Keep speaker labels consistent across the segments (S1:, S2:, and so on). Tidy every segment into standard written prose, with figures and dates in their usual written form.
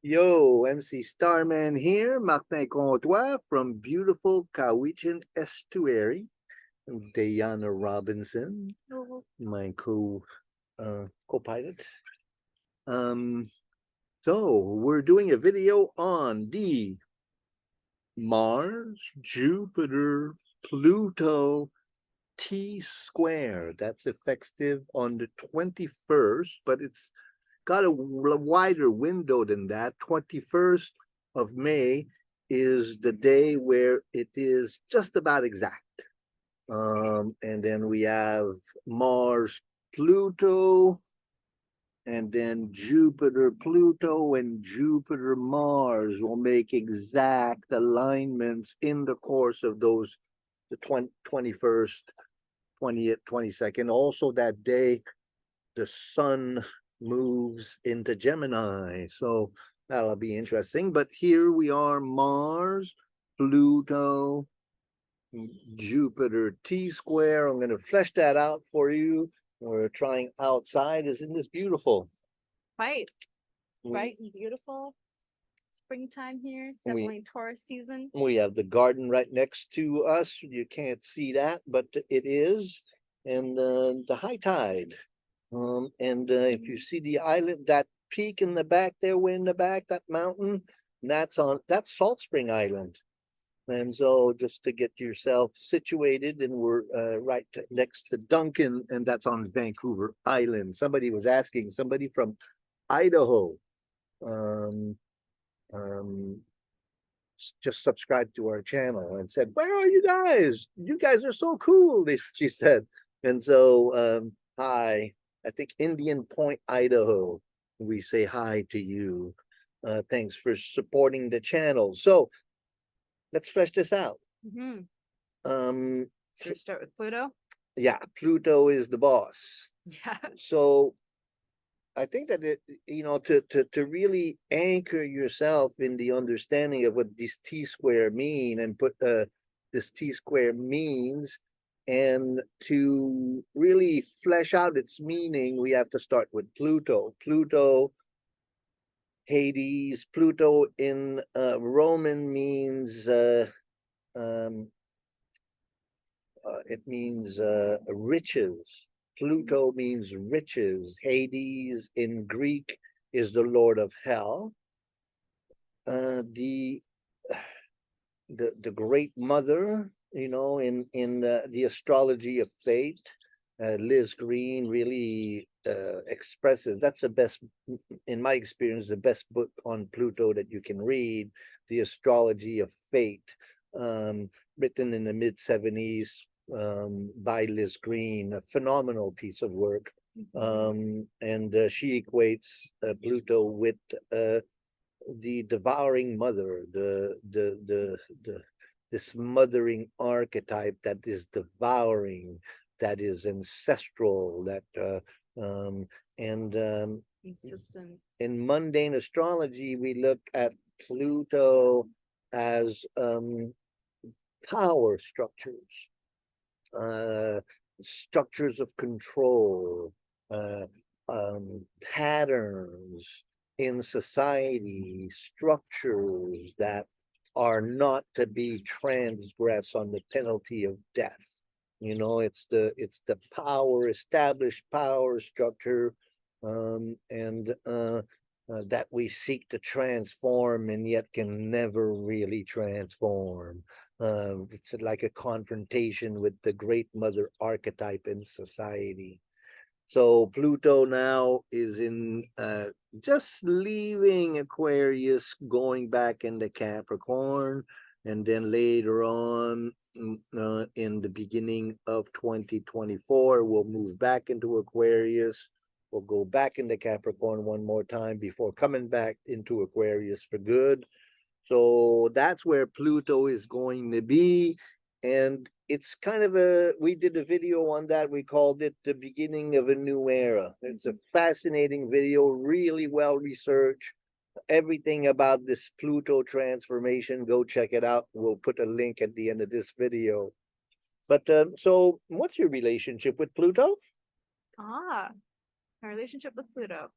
S1: Yo, MC Starman here, Martin Comtois from beautiful Cowichan Estuary. Diana Robinson, my co-pilot. Um, so we're doing a video on the Mars Jupiter Pluto T-square. That's effective on the 21st, but it's got a wider window than that. 21st of May is the day where it is just about exact. And then we have Mars, Pluto, and then Jupiter, Pluto, and Jupiter, Mars will make exact alignments in the course of those, the 21st, 20th, 22nd. Also that day, the sun moves into Gemini. So that'll be interesting. But here we are, Mars, Pluto, Jupiter T-square. I'm going to flesh that out for you. We're trying outside. Isn't this beautiful?
S2: Right. Bright and beautiful. Springtime here. It's definitely Taurus season.
S1: We have the garden right next to us. You can't see that, but it is. And the high tide. If you see the island, that peak in the back there, way in the back, that mountain, that's Salt Spring Island. And so just to get yourself situated, and we're right next to Duncan, and that's on Vancouver Island. Somebody was asking, somebody from Idaho, just subscribed to our channel and said, "Where are you guys? You guys are so cool," she said. And so, hi, I think Indian Point, Idaho, we say hi to you. Thanks for supporting the channel. So let's flesh this out.
S2: Should we start with Pluto?
S1: Yeah, Pluto is the boss.
S2: Yeah.
S1: So I think that to really anchor yourself in the understanding of what this T-square mean, and put this T-square means, and to really flesh out its meaning, we have to start with Pluto. Pluto, Hades. Pluto in Roman means it means riches. Pluto means riches. Hades in Greek is the lord of hell. The great mother, in the astrology of fate, Liz Green really expresses. That's the best, in my experience, the best book on Pluto that you can read. The Astrology of Fate, written in the mid-70s. By Liz Green, a phenomenal piece of work. She equates Pluto with the devouring mother, this mothering archetype that is devouring, that is ancestral, that
S2: Consistent.
S1: In mundane astrology, we look at Pluto as power structures. Structures of control, patterns in society, structures that are not to be transgressed on the penalty of death. It's the established power structure, that we seek to transform and yet can never really transform. It's like a confrontation with the great mother archetype in society. So Pluto now is in just leaving Aquarius, going back into Capricorn, and then later on, in the beginning of 2024, we'll move back into Aquarius. We'll go back into Capricorn one more time before coming back into Aquarius for good. So that's where Pluto is going to be. And it's kind of we did a video on that. We called it the beginning of a new era. It's a fascinating video, really well researched. Everything about this Pluto transformation, go check it out. We'll put a link at the end of this video. But so what's your relationship with Pluto?
S2: My relationship with Pluto.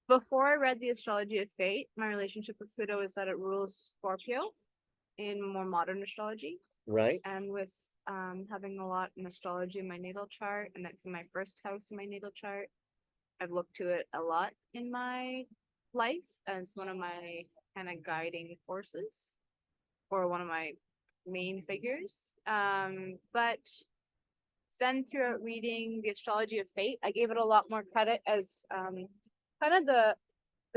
S2: before I read the Astrology of Fate, my relationship with Pluto is that it rules Scorpio in more modern astrology.
S1: Right.
S2: And with having a lot in astrology in my natal chart, and that's in my first house in my natal chart, I've looked to it a lot in my life as one of my kind of guiding forces, or one of my main figures. But then throughout reading the Astrology of Fate, I gave it a lot more credit as kind of the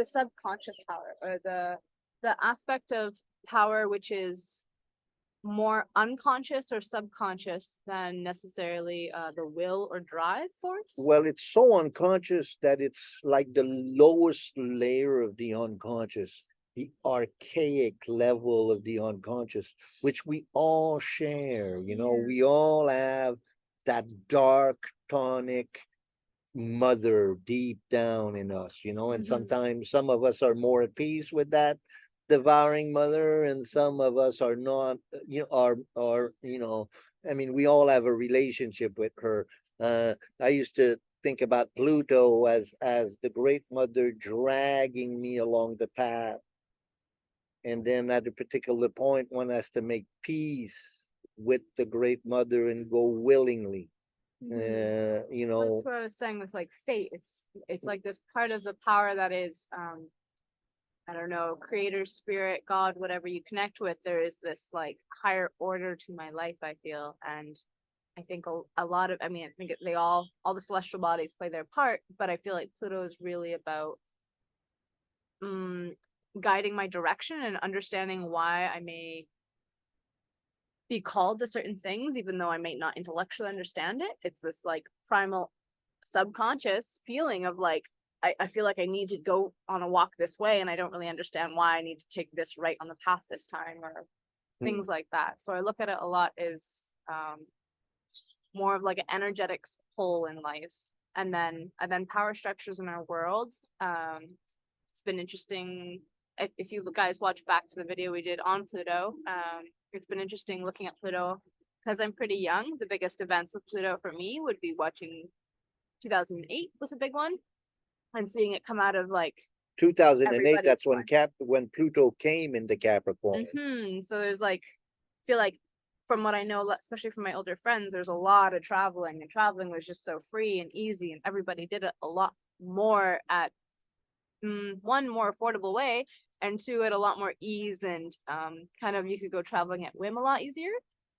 S2: subconscious power, or the aspect of power which is more unconscious or subconscious than necessarily the will or drive force.
S1: Well, it's so unconscious that it's like the lowest layer of the unconscious, the archaic level of the unconscious, which we all share. You know,
S2: Yeah.
S1: we all have that dark tonic mother deep down in us, you know, and sometimes some of us are more at peace with that devouring mother, and some of us are not, you know, are, you know, I mean, we all have a relationship with her. I used to think about Pluto as the great mother dragging me along the path, and then at a particular point one has to make peace with the great mother and go willingly. You know,
S2: That's what I was saying with like fate. It's like this part of the power that is I don't know, creator, spirit, God, whatever you connect with, there is this like higher order to my life, I feel. And I think a lot of, I mean, I think they all the celestial bodies play their part, but I feel like Pluto is really about guiding my direction and understanding why I may be called to certain things, even though I may not intellectually understand it. It's this like primal subconscious feeling of like, I feel like I need to go on a walk this way, and I don't really understand why I need to take this right on the path this time, or things like that. So I look at it a lot as more of like an energetic pull in life. And then power structures in our world. It's been interesting. If you guys watch back to the video we did on Pluto, it's been interesting looking at Pluto because I'm pretty young. The biggest events with Pluto for me would be watching 2008 was a big one, and seeing it come out of like
S1: 2008, that's when Pluto came into Capricorn.
S2: So there's like, I feel like from what I know, especially from my older friends, there's a lot of traveling, and traveling was just so free and easy, and everybody did it a lot more at one, more affordable way, and two, at a lot more ease, and kind of you could go traveling at whim a lot easier.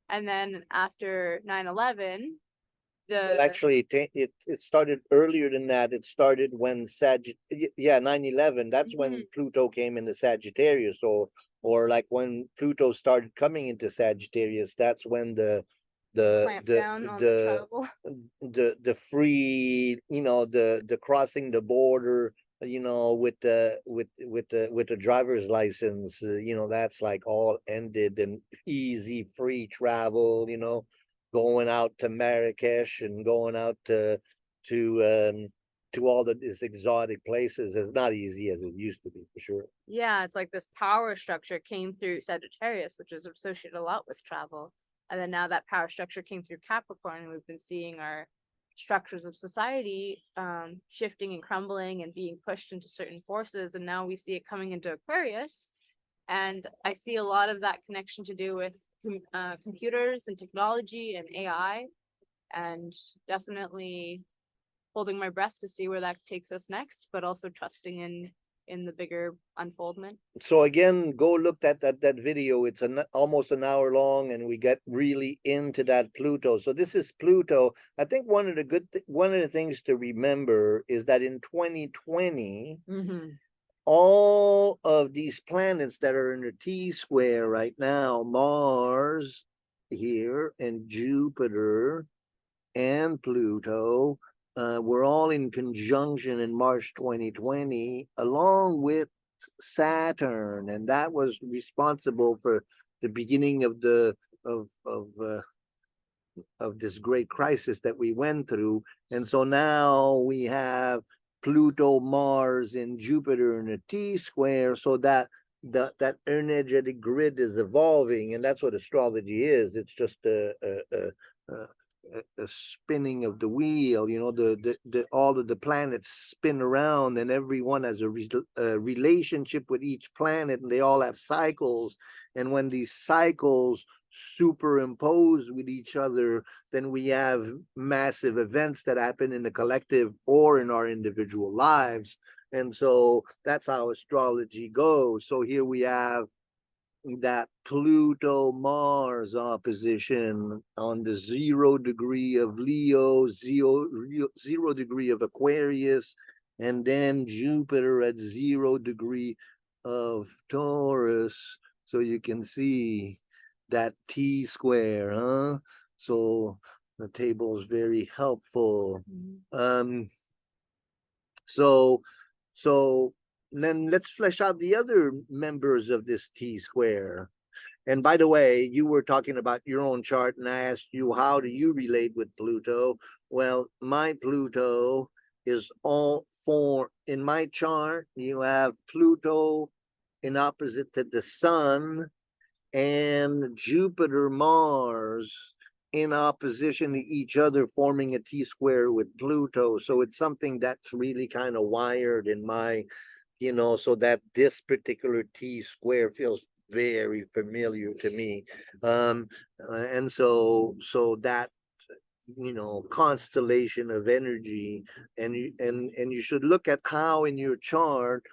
S2: And then after 9/11,
S1: Well, actually, it started earlier than that. It started when 9/11. That's when Pluto came into Sagittarius, or like when Pluto started coming into Sagittarius. That's when the free, you know, the crossing the border, you know, with the driver's license, you know, that's like all ended, and easy free travel, you know, going out to Marrakesh and going out to all these exotic places is not easy as it used to be, for sure.
S2: Yeah, it's like this power structure came through Sagittarius, which is associated a lot with travel. And then now that power structure came through Capricorn, and we've been seeing our structures of society shifting and crumbling and being pushed into certain forces. And now we see it coming into Aquarius. And I see a lot of that connection to do with computers and technology and AI, and definitely holding my breath to see where that takes us next, but also trusting in the bigger unfoldment.
S1: So again, go look at that video. It's almost an hour long, and we get really into that Pluto. So this is Pluto. I think one of the things to remember is that in 2020, all of these planets that are in the T-square right now, Mars here and Jupiter and Pluto, were all in conjunction in March 2020, along with Saturn, and that was responsible for the beginning of this great crisis that we went through. And so now we have Pluto, Mars, and Jupiter in a T-square, so that that energetic grid is evolving, and that's what astrology is. It's just a spinning of the wheel. You know, the all of the planets spin around, and everyone has a relationship with each planet, and they all have cycles. And when these cycles superimpose with each other, then we have massive events that happen in the collective or in our individual lives. And so that's how astrology goes. So here we have that Pluto Mars opposition on the 0 degree of Leo, 0 degree of Aquarius, and then Jupiter at 0 degree of Taurus. So you can see that T-square, huh? So the table is very helpful. So so then let's flesh out the other members of this T-square. And by the way, you were talking about your own chart, and I asked you, how do you relate with Pluto? Well, my Pluto is all four. In my chart, you have Pluto in opposite to the sun, and Jupiter, Mars in opposition to each other, forming a T-square with Pluto. So it's something that's really kind of wired in my, so that this particular T-square feels very familiar to me. And so that, constellation of energy, and you should look at how in your chart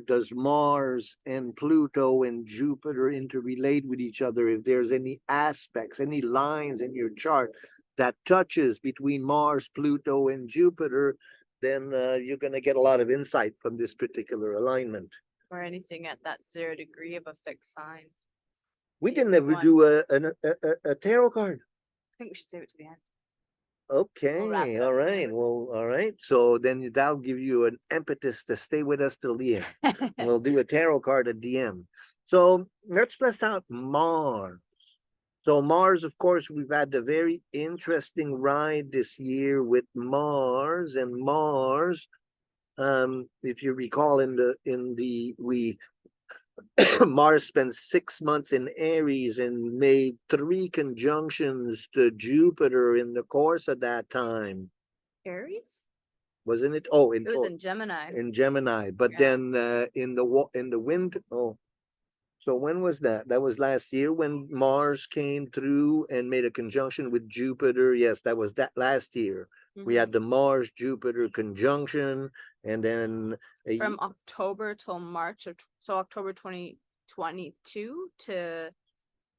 S1: does Mars and Pluto and Jupiter interrelate with each other. If there's any aspects, any lines in your chart that touches between Mars, Pluto, and Jupiter, then you're going to get a lot of insight from this particular alignment.
S2: Or anything at that 0 degree of a fixed sign.
S1: We didn't ever do a tarot card.
S2: I think we should save it to the end.
S1: Okay, all right. Well, all right. So then that'll give you an impetus to stay with us till the end. We'll do a tarot card at the end. So let's flesh out Mars. So Mars, of course, we've had a very interesting ride this year with Mars. And Mars, if you recall, Mars spent 6 months in Aries and made 3 conjunctions to Jupiter in the course of that time.
S2: Aries?
S1: Wasn't it? Oh,
S2: it was in Gemini.
S1: In Gemini, but then in the wind. Oh, so when was that? That was last year when Mars came through and made a conjunction with Jupiter. Yes, that was that last year. We had the Mars Jupiter conjunction, and then
S2: from October till March so October 2022 to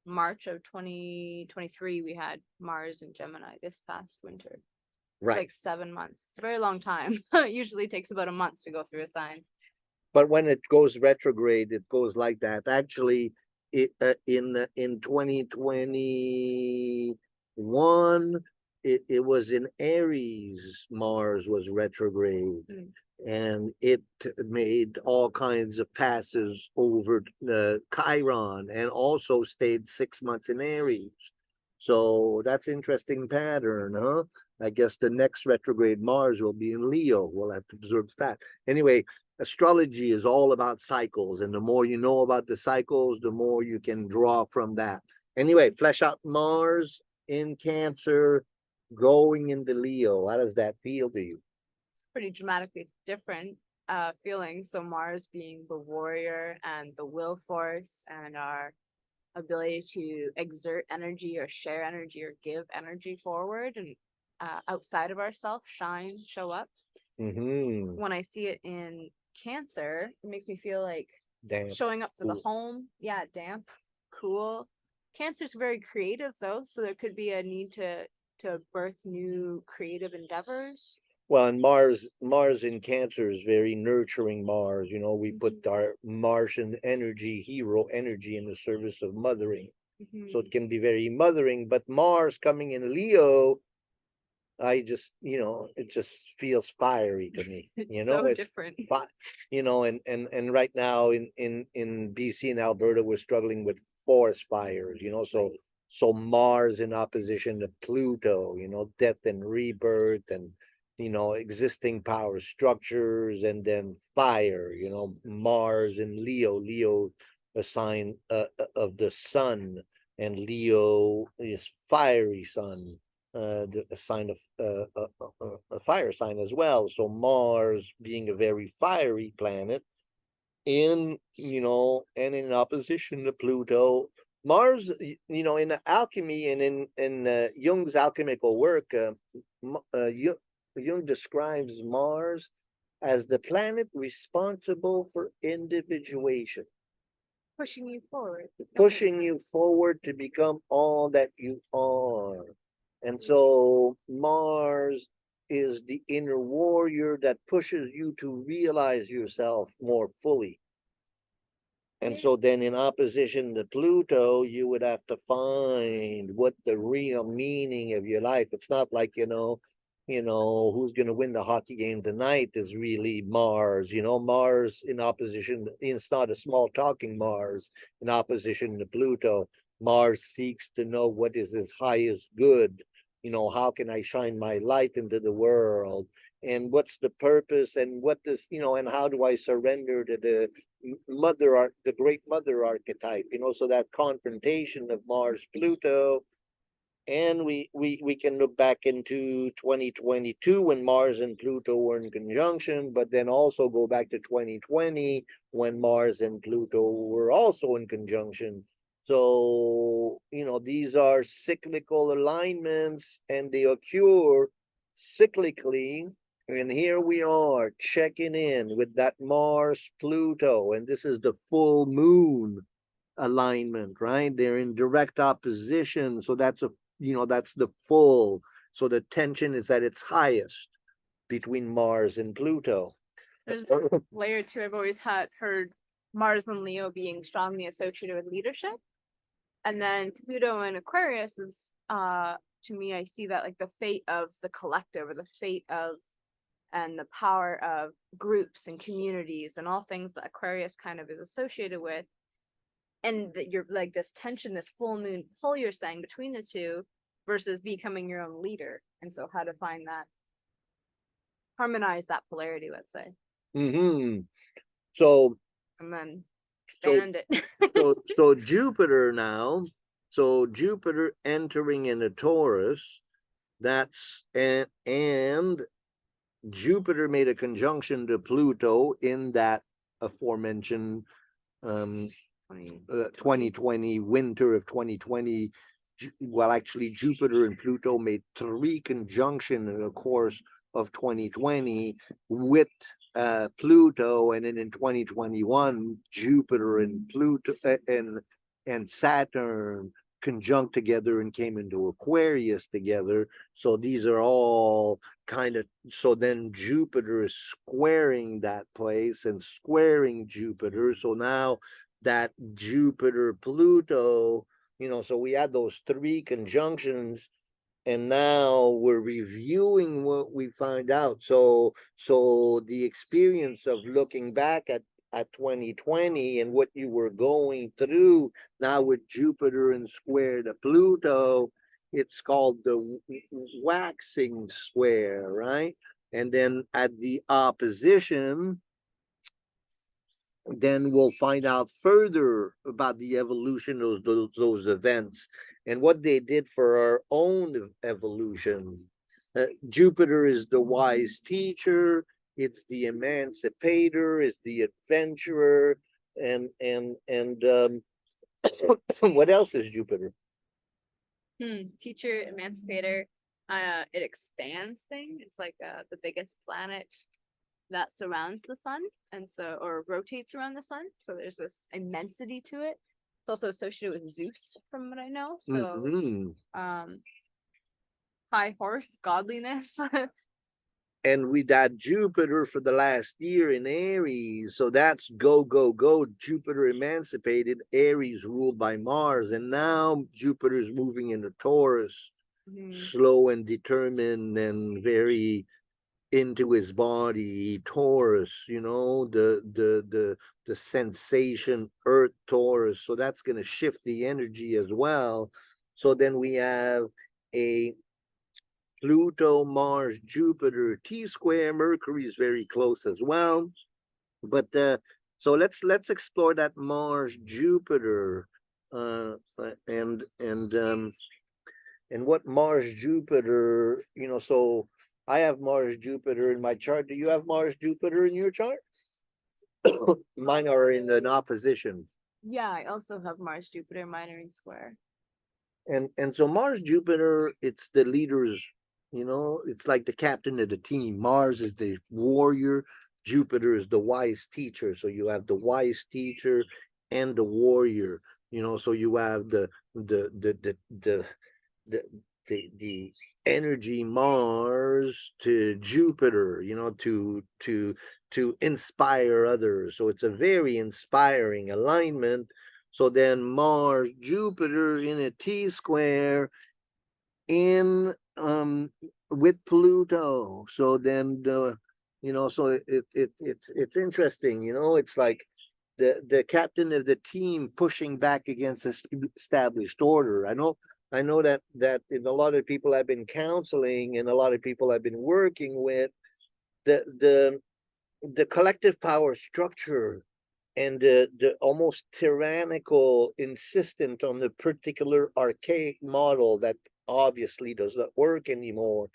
S2: March of 2023, we had Mars in Gemini this past winter. Right. It's like 7 months. It's a very long time. It usually takes about a month to go through a sign.
S1: But when it goes retrograde, it goes like that. Actually, in 2021, it was in Aries. Mars was retrograde, and it made all kinds of passes over Chiron, and also stayed 6 months in Aries. So that's interesting pattern, huh? I guess the next retrograde Mars will be in Leo. We'll have to observe that. Anyway, astrology is all about cycles, and the more you know about the cycles, the more you can draw from that. Anyway, flesh out Mars in Cancer, going into Leo. How does that feel to you?
S2: It's pretty dramatically different feeling. So Mars being the warrior and the will force and our ability to exert energy or share energy or give energy forward and outside of ourselves, shine, show up. When I see it in Cancer, it makes me feel like showing up for the home. Yeah, damp, cool. Cancer's very creative though, so there could be a need to birth new creative endeavors.
S1: Well, and Mars in Cancer is very nurturing Mars. We put our Martian energy, hero energy, in the service of mothering. So it can be very mothering, but Mars coming in Leo, I just, it just feels fiery to me.
S2: It's different.
S1: And right now in BC and Alberta, we're struggling with forest fires. So Mars in opposition to Pluto. Death and rebirth, and existing power structures, and then fire. Mars in Leo, a sign of the sun, and Leo is fiery sun. a sign of a fire sign as well. So Mars being a very fiery planet in, and in opposition to Pluto. Mars, in alchemy and in Jung's alchemical work, Jung describes Mars as the planet responsible for individuation,
S2: Pushing you forward.
S1: pushing you forward to become all that you are. And so Mars is the inner warrior that pushes you to realize yourself more fully. And so then in opposition to Pluto, you would have to find what the real meaning of your life. It's not like, who's going to win the hockey game tonight is really Mars. Mars in opposition, it's not a small talking Mars in opposition to Pluto. Mars seeks to know what is his highest good. How can I shine my light into the world? And what's the purpose? And what does, and how do I surrender to the the great mother archetype, so that confrontation of Mars Pluto. And we can look back into 2022 when Mars and Pluto were in conjunction, but then also go back to 2020 when Mars and Pluto were also in conjunction. So, these are cyclical alignments and they occur cyclically. And here we are checking in with that Mars Pluto, and this is the full moon alignment, right? They're in direct opposition. So that's the full. So the tension is at its highest between Mars and Pluto.
S2: There's layer two. I've always heard Mars and Leo being strongly associated with leadership. And then Pluto and Aquarius is to me, I see that like the fate of the collective, or the fate of and the power of groups and communities and all things that Aquarius kind of is associated with. And that you're like this tension, this full moon pull you're saying between the two versus becoming your own leader. And so how to find that, harmonize that polarity, let's say.
S1: Mm-hmm. So
S2: And then
S1: so
S2: expand it.
S1: so Jupiter now, so Jupiter entering into Taurus, that's and Jupiter made a conjunction to Pluto in that aforementioned 2020 winter of 2020. Well, actually, Jupiter and Pluto made 3 conjunction in the course of 2020 with Pluto, and then in 2021, Jupiter and Pluto and Saturn conjunct together and came into Aquarius together. So these are all kind of, so then Jupiter is squaring that place and squaring Jupiter. So now that Jupiter Pluto, so we had those 3 conjunctions, and now we're reviewing what we find out. So the experience of looking back at 2020 and what you were going through now with Jupiter and square to Pluto, it's called the waxing square, right? And then at the opposition, then we'll find out further about the evolution of those events and what they did for our own evolution. Jupiter is the wise teacher, it's the emancipator, it's the adventurer, and what else is Jupiter?
S2: Teacher, emancipator. It expands things. It's like the biggest planet that surrounds the sun, and so, or rotates around the sun. So there's this immensity to it. It's also associated with Zeus, from what I know. So, high horse, godliness.
S1: And we got Jupiter for the last year in Aries. So that's go, go, go. Jupiter emancipated, Aries ruled by Mars. And now Jupiter's moving into Taurus, slow and determined and very into his body. Taurus, the sensation, Earth Taurus. So that's going to shift the energy as well. So then we have a Pluto, Mars, Jupiter, T-square. Mercury is very close as well. But so let's explore that Mars, Jupiter, and And what Mars Jupiter, so I have Mars Jupiter in my chart. Do you have Mars Jupiter in your chart? Mine are in an opposition.
S2: Yeah, I also have Mars Jupiter minor in square.
S1: And so Mars Jupiter, it's the leaders, it's like the captain of the team. Mars is the warrior, Jupiter is the wise teacher. So you have the wise teacher and the warrior, so you have the the energy Mars to Jupiter, to inspire others. So it's a very inspiring alignment. So then Mars Jupiter in a T-square in with Pluto. So then so it's interesting, it's like the captain of the team pushing back against the established order. I know that in a lot of people I've been counseling and a lot of people I've been working with, the the the collective power structure and the almost tyrannical insistent on the particular archaic model that obviously does not work anymore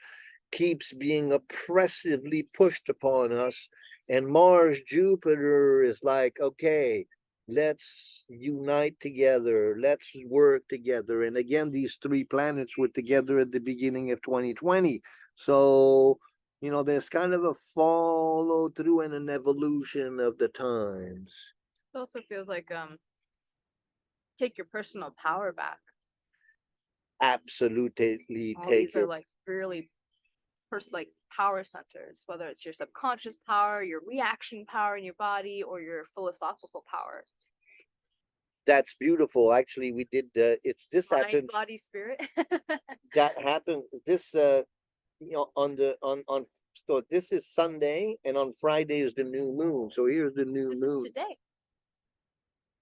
S1: keeps being oppressively pushed upon us. And Mars Jupiter is like, okay, let's unite together, let's work together. And again, these three planets were together at the beginning of 2020. So, there's kind of a follow through and an evolution of the times.
S2: It also feels like take your personal power back.
S1: Absolutely
S2: All
S1: take
S2: these are like really like power centers, whether it's your subconscious power, your reaction power in your body, or your philosophical power.
S1: That's beautiful. Actually, we did this
S2: Mind,
S1: happens
S2: body, spirit.
S1: that happened this on so this is Sunday and on Friday is the new moon. So here's the new
S2: This
S1: moon.
S2: is today.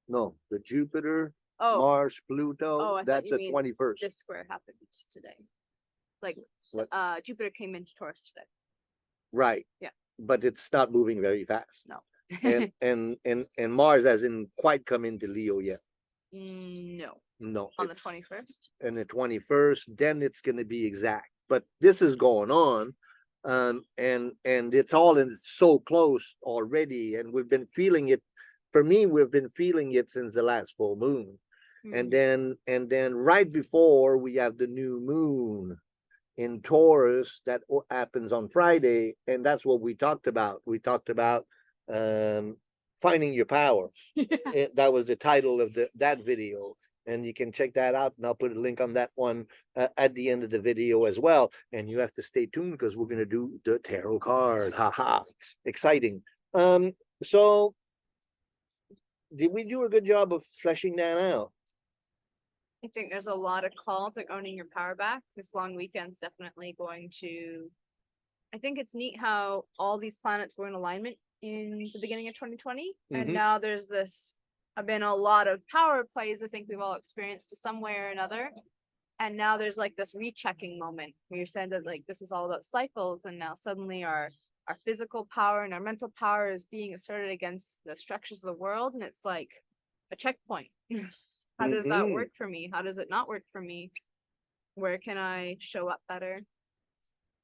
S1: No, the Jupiter,
S2: Oh,
S1: Mars, Pluto,
S2: oh, I
S1: that's
S2: thought
S1: the
S2: you mean
S1: 21st.
S2: this square happened today. Like
S1: What?
S2: Jupiter came into Taurus today.
S1: Right.
S2: Yeah.
S1: But it's stopped moving very fast.
S2: No.
S1: and Mars hasn't quite come into Leo yet.
S2: No.
S1: No.
S2: On the 21st.
S1: And the 21st, then it's going to be exact. But this is going on, and it's all in so close already, and we've been feeling it. For me, we've been feeling it since the last full moon, and then right before we have the new moon in Taurus that happens on Friday, and that's what we talked about. We talked about finding your power. That was the title of that video, and you can check that out. And I'll put a link on that one at the end of the video as well. And you have to stay tuned because we're going to do the tarot card. Haha, exciting. So did we do a good job of fleshing that out?
S2: I think there's a lot of call to owning your power back. This long weekend's definitely going to. I think it's neat how all these planets were in alignment in the beginning of 2020, and now there's been a lot of power plays I think we've all experienced to some way or another, and now there's like this rechecking moment where you're saying that like this is all about cycles, and now suddenly our physical power and our mental power is being asserted against the structures of the world, and it's like a checkpoint. How does that work for me? How does it not work for me? Where can I show up better?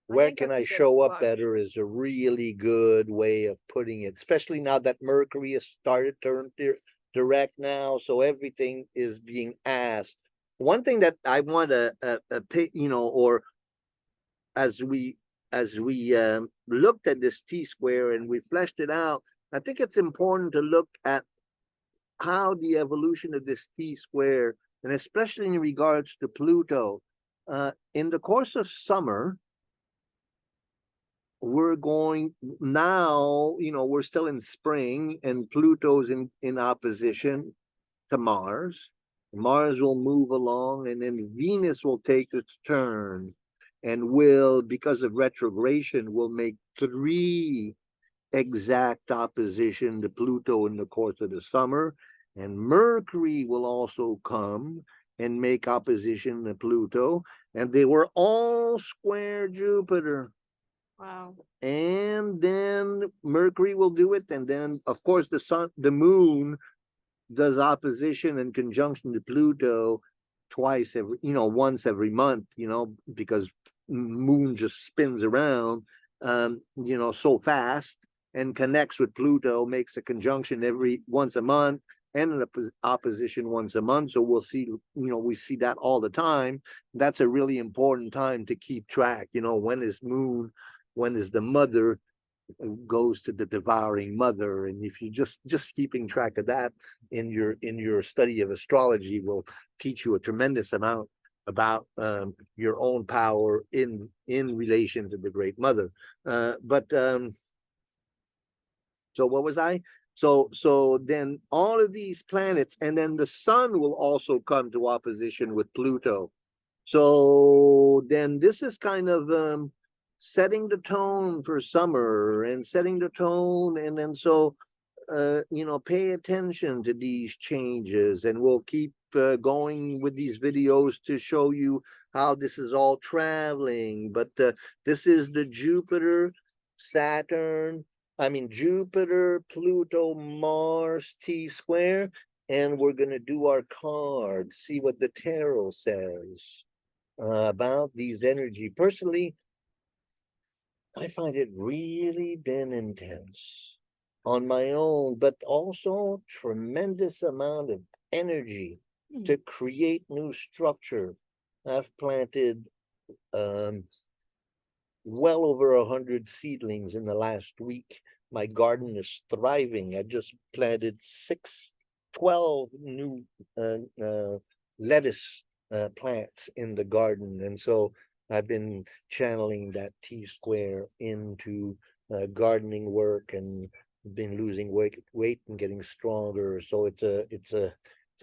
S1: Where can I show up better is a really good way of putting it, especially now that Mercury has started to turn direct now. So everything is being asked. One thing that I want to pick, or as we looked at this T-square and we fleshed it out, I think it's important to look at how the evolution of this T-square, and especially in regards to Pluto, in the course of summer, we're going now, we're still in spring and Pluto's in opposition to Mars. Mars will move along and then Venus will take its turn and will, because of retrogression, will make 3 exact opposition to Pluto in the course of the summer. And Mercury will also come and make opposition to Pluto. And they were all square Jupiter.
S2: Wow.
S1: And then Mercury will do it. And then, of course, the moon does opposition and conjunction to Pluto twice every, once every month, because moon just spins around, so fast, and connects with Pluto, makes a conjunction every once a month and an opposition once a month. So we'll see, we see that all the time. That's a really important time to keep track. When is moon, when is the mother goes to the devouring mother, and if you just keeping track of that in your study of astrology will teach you a tremendous amount about your own power in relation to the great mother. But so what was I? So then all of these planets, and then the sun will also come to opposition with Pluto. So then this is kind of setting the tone for summer and setting the tone. And then so, pay attention to these changes, and we'll keep going with these videos to show you how this is all traveling. But this is the Jupiter, Pluto, Mars T-square, and we're going to do our cards, see what the tarot says about these energy. Personally, I find it really been intense on my own, but also tremendous amount of energy to create new structure. I've planted well over 100 seedlings in the last week. My garden is thriving. I just planted 12 new lettuce plants in the garden, and so I've been channeling that T-square into gardening work, and been losing weight and getting stronger. So it's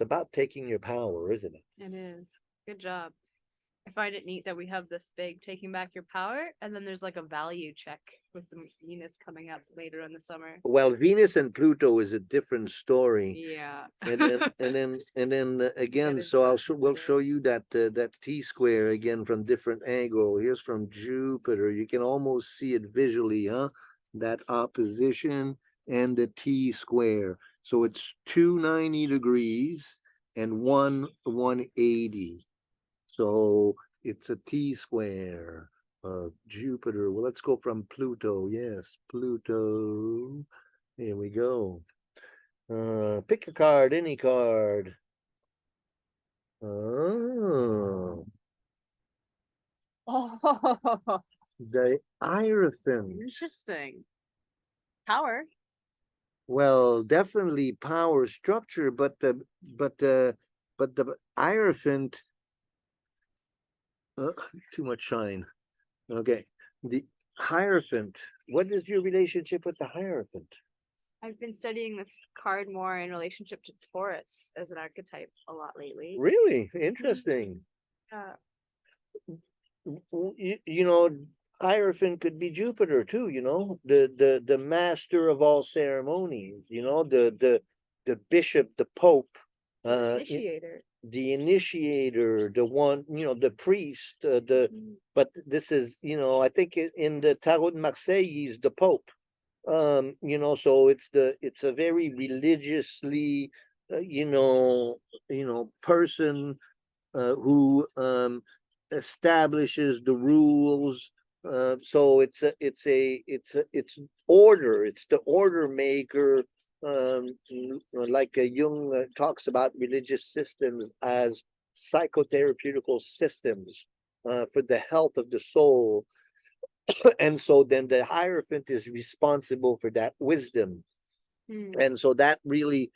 S1: about taking your power, isn't it?
S2: It is. Good job. I find it neat that we have this big taking back your power, and then there's like a value check with the Venus coming up later in the summer.
S1: Well, Venus and Pluto is a different story.
S2: Yeah.
S1: And then again, so we'll show you that that T-square again from different angle. Here's from Jupiter. You can almost see it visually, huh? That opposition and the T-square. So it's 290 degrees and 180. So it's a T-square of Jupiter. Well, let's go from Pluto. Yes, Pluto. Here we go. Pick a card, any card. Oh,
S2: Oh,
S1: the Hierophant.
S2: interesting. Power.
S1: Well, definitely power structure, but the Hierophant. Uh, Too much shine. Okay, the Hierophant. What is your relationship with the Hierophant?
S2: I've been studying this card more in relationship to Taurus as an archetype a lot lately.
S1: Really interesting.
S2: Yeah.
S1: You know, Hierophant could be Jupiter too. The master of all ceremonies. The bishop, the pope,
S2: Initiator.
S1: the initiator, the one, the priest. But this is, I think in the Tarot de Marseille, he's the pope. So it's a very religiously, person who establishes the rules. So it's order. It's the order maker. Like Jung talks about religious systems as psychotherapeutical systems for the health of the soul. And so then the Hierophant is responsible for that wisdom. And so that really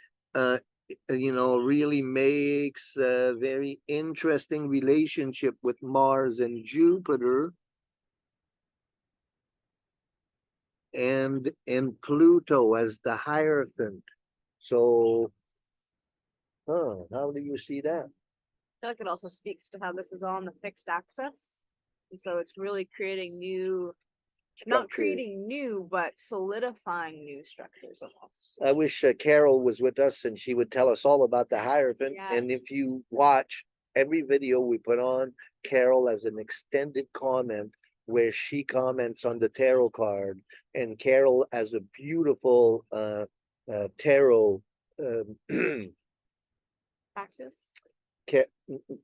S1: really makes a very interesting relationship with Mars and Jupiter and Pluto as the Hierophant. So how do you see that?
S2: I feel like it also speaks to how this is on the fixed axis. And so it's really creating new, not creating new, but solidifying new structures almost.
S1: I wish Carol was with us and she would tell us all about the Hierophant.
S2: Yeah.
S1: And if you watch every video we put on, Carol has an extended comment where she comments on the tarot card, and Carol has a beautiful tarot
S2: Practice.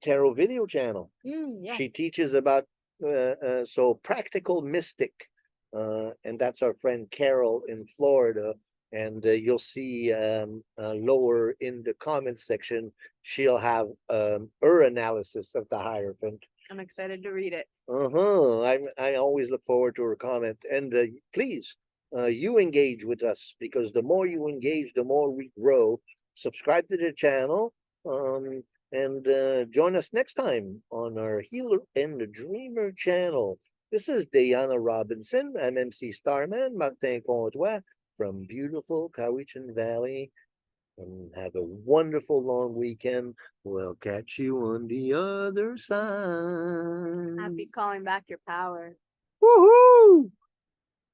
S1: tarot video channel.
S2: Yes.
S1: She teaches about so practical mystic, and that's our friend Carol in Florida. And you'll see lower in the comments section, she'll have her analysis of the Hierophant.
S2: I'm excited to read it.
S1: I always look forward to her comment. And please, you engage with us, because the more you engage, the more we grow. Subscribe to the channel, and join us next time on our Healer and the Dreamer channel. This is Diana Robinson. I'm MC Starman Martin Comtois from beautiful Cowichan Valley. And have a wonderful long weekend. We'll catch you on the other side.
S2: Happy calling back your power.
S1: Woohoo!